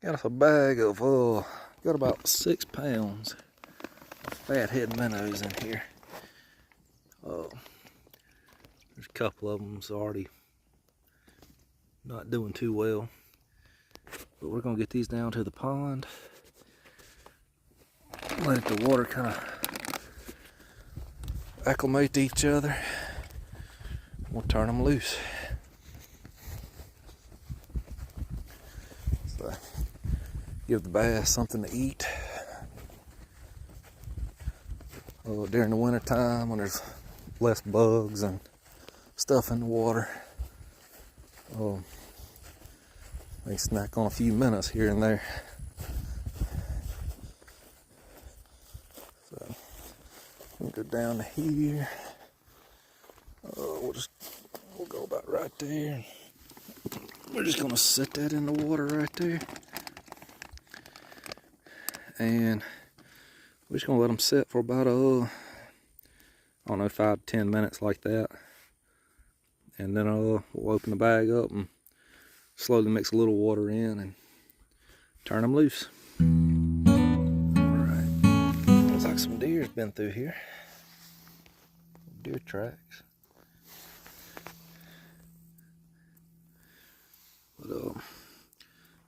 Got us a bag of, got about 6 pounds of fathead minnows in here. There's a couple of them already not doing too well. But we're gonna get these down to the pond. Let the water kind of acclimate to each other. We'll turn them loose. So, give the bass something to eat. During the winter time when there's less bugs and stuff in the water, they snack on a few minutes here and there. So we'll go down to here. We'll go about right there. We're just gonna set that in the water right there, and we're just gonna let them sit for about I don't know, 5 to 10 minutes like that, and then we'll open the bag up and slowly mix a little water in and turn them loose. Alright, looks like some deer's been through here. Deer tracks. But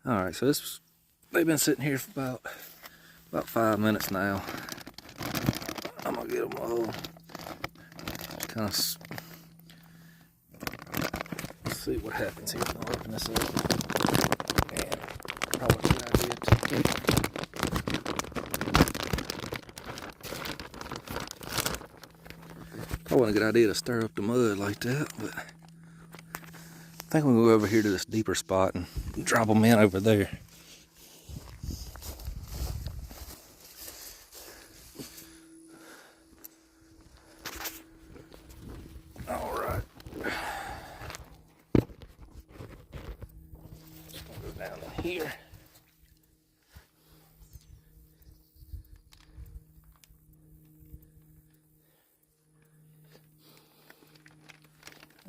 alright, so they've been sitting here for about 5 minutes now. I'm gonna get them all kind of see what happens here. I'll open this up. And probably a good idea probably a good idea to stir up the mud like that, but I think we'll go over here to this deeper spot and drop them in over there. All right. Just gonna go down in here.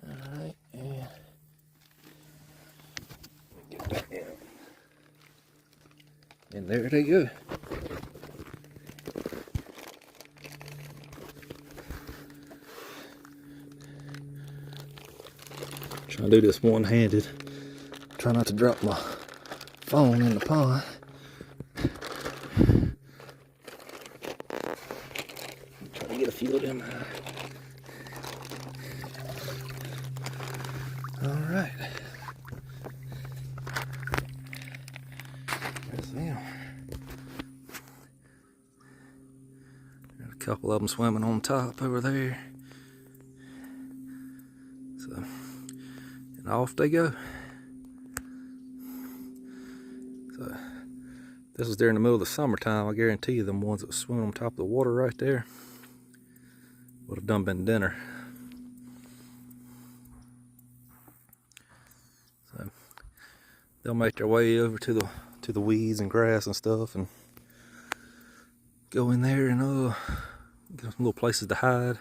All right, and get that in. And there they go. Trying to do this one-handed. Try not to drop my phone in the pond. Try to get a few of them out. Alright. There's them. There's a couple of them swimming on top over there. So, and off they go. So, this was during the middle of the summertime. I guarantee you, them ones that was swimming on top of the water right there would have done been dinner. So, they'll make their way over to the weeds and grass and stuff, and go in there and get some little places to hide,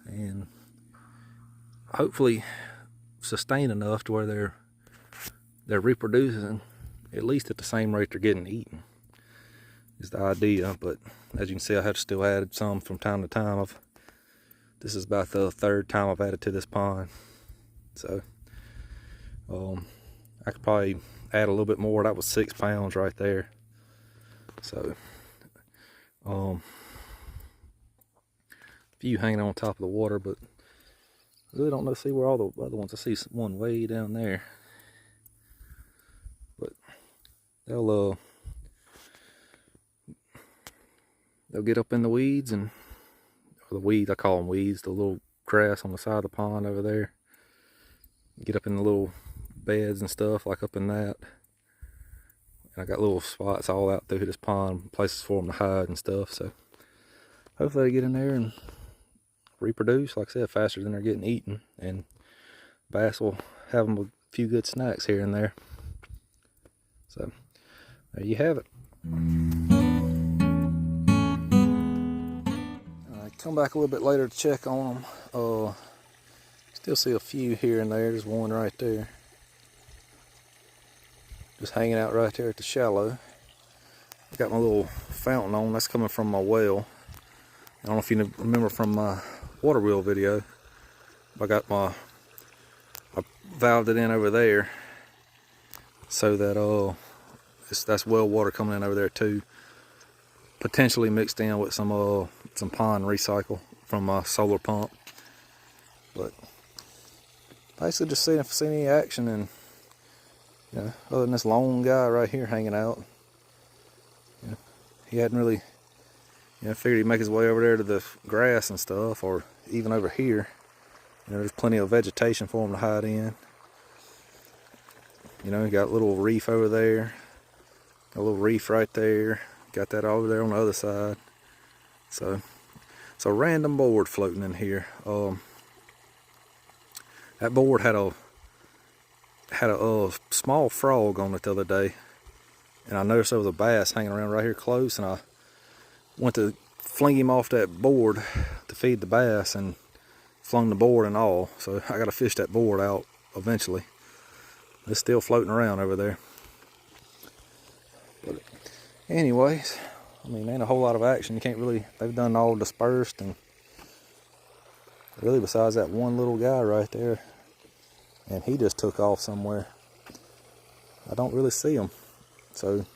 and hopefully sustain enough to where they're reproducing at least at the same rate they're getting eaten is the idea. But as you can see, I have still added some from time to time. This is about the 3rd time I've added to this pond, so I could probably add a little bit more. That was 6 pounds right there. So a few hanging on top of the water, but I really don't see where all the other ones. I see one way down there, but they'll get up in the weeds, or the weeds, I call them weeds, the little grass on the side of the pond over there. Get up in the little beds and stuff, like up in that. And I got little spots all out through this pond, places for them to hide and stuff. So hopefully they get in there and reproduce, like I said, faster than they're getting eaten, and bass will have them a few good snacks here and there. So there you have it. I come back a little bit later to check on them. Still see a few here and there. There's one right there. Just hanging out right there at the shallow. I got my little fountain on. That's coming from my well. I don't know if you remember from my water wheel video. I valved it in over there so that that's well water coming in over there too. Potentially mixed in with some pond recycle from my solar pump. But basically just seeing if I see any action, and other than this lone guy right here hanging out. He hadn't really figured he'd make his way over there to the grass and stuff, or even over here. There's plenty of vegetation for him to hide in. He got a little reef over there, a little reef right there. Got that over there on the other side. So it's a random board floating in here. That board had a small frog on it the other day, and I noticed there was a bass hanging around right here close, and I went to fling him off that board to feed the bass and flung the board and all. So I got to fish that board out eventually. It's still floating around over there. But anyways, I mean, ain't a whole lot of action. You can't really, they've done all dispersed, and really besides that one little guy right there, and he just took off somewhere. I don't really see him. So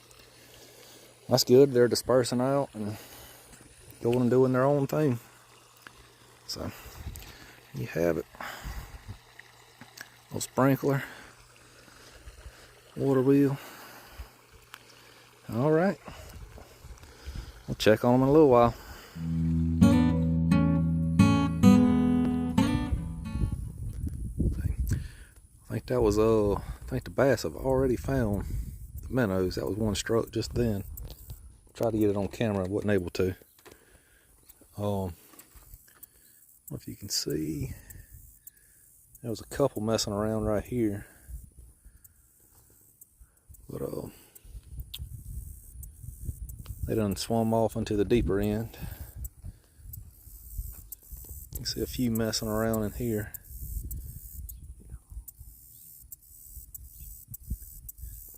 that's good. They're dispersing out and going and doing their own thing. So you have it. Little sprinkler, water wheel. All right. We'll check on them in a little while. I think that was I think the bass have already found the minnows. That was one struck just then. Tried to get it on camera, wasn't able to. I don't know if you can see. There was a couple messing around right here. But they done swum off into the deeper end. You can see a few messing around in here.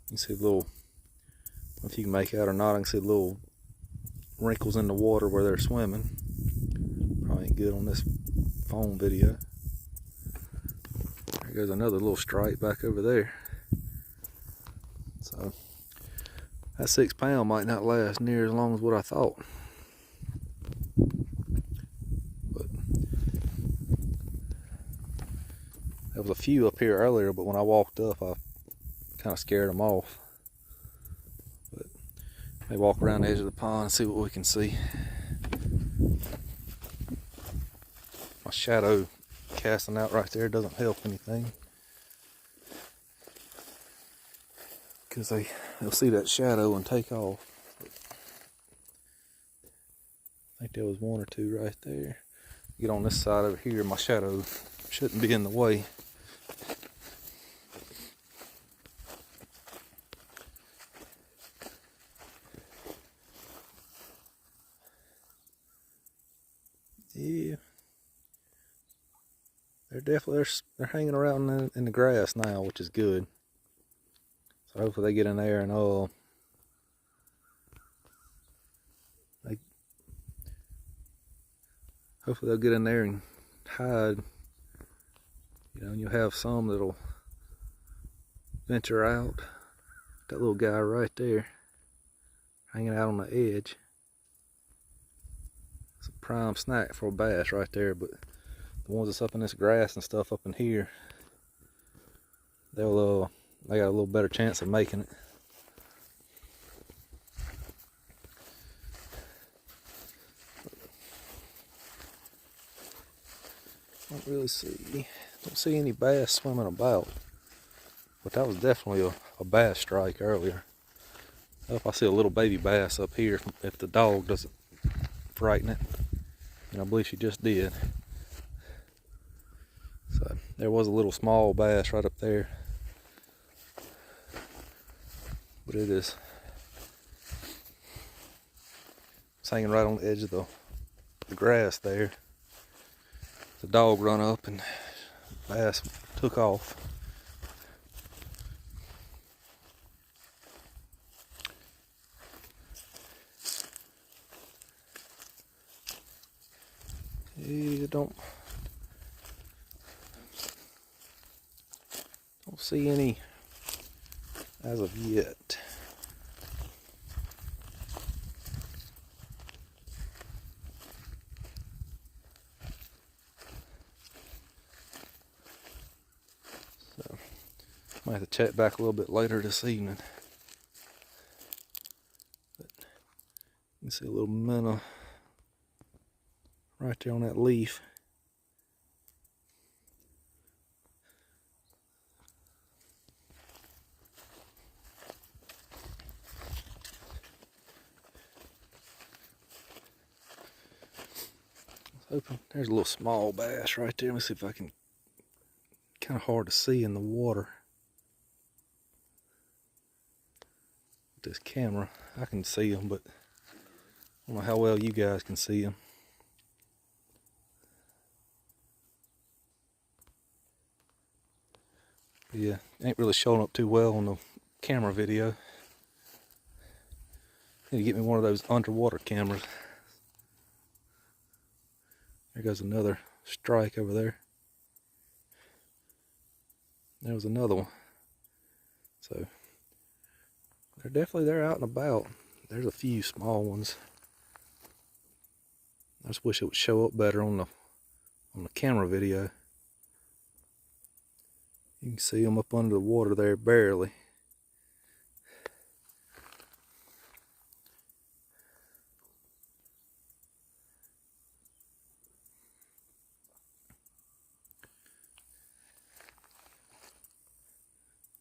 You can see little, I don't know if you can make out or not, I can see little wrinkles in the water where they're swimming. Probably ain't good on this phone video. There goes another little stripe back over there. So that 6 pound might not last near as long as what I thought. But there was a few up here earlier, but when I walked up, I kind of scared them off. But they walk around the edge of the pond and see what we can see. My shadow casting out right there doesn't help anything, because they'll see that shadow and take off. I think there was one or two right there. Get on this side over here, my shadow shouldn't be in the way. Yeah, they're hanging around in the grass now, which is good. So hopefully they get in there and hopefully they'll get in there and hide. And you'll have some that'll venture out. That little guy right there, hanging out on the edge. It's a prime snack for a bass right there, but the ones that's up in this grass and stuff up in here, they got a little better chance of making it. Don't see any bass swimming about, but that was definitely a bass strike earlier. If I see a little baby bass up here, if the dog doesn't frighten it, and I believe she just did. So there was a little small bass right up there, but it's hanging right on the edge of the grass there. The dog run up and the bass took off. Yeah, don't see any as of yet. So might have to check back a little bit later this evening. But you can see a little minnow right there on that leaf. Open. There's a little small bass right there. Let me see if I can. Kind of hard to see in the water with this camera. I can see them, but I don't know how well you guys can see them. Yeah, ain't really showing up too well on the camera video. Need to get me one of those underwater cameras. There goes another strike over there. There was another one. So they're out and about. There's a few small ones. I just wish it would show up better on the camera video. You can see them up under the water there barely.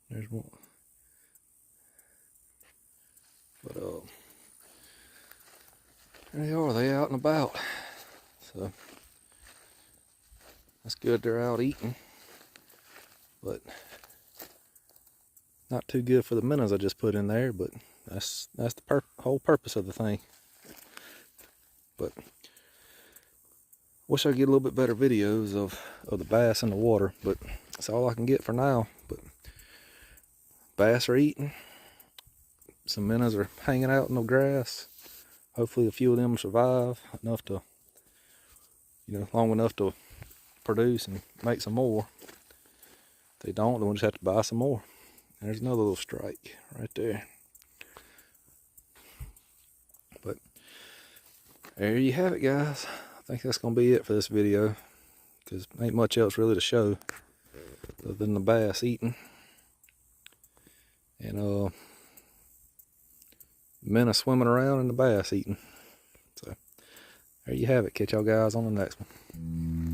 There's one. But there they are, they out and about. So that's good, they're out eating. But not too good for the minnows I just put in there, but that's the whole purpose of the thing. But wish I could get a little bit better videos of the bass in the water, but that's all I can get for now. But bass are eating. Some minnows are hanging out in the grass. Hopefully a few of them survive enough to, long enough to produce and make some more. If they don't, then we'll just have to buy some more. And there's another little strike right there. But there you have it, guys. I think that's going to be it for this video, because ain't much else really to show other than the bass eating. And minnow swimming around and the bass eating. So there you have it. Catch y'all guys on the next one.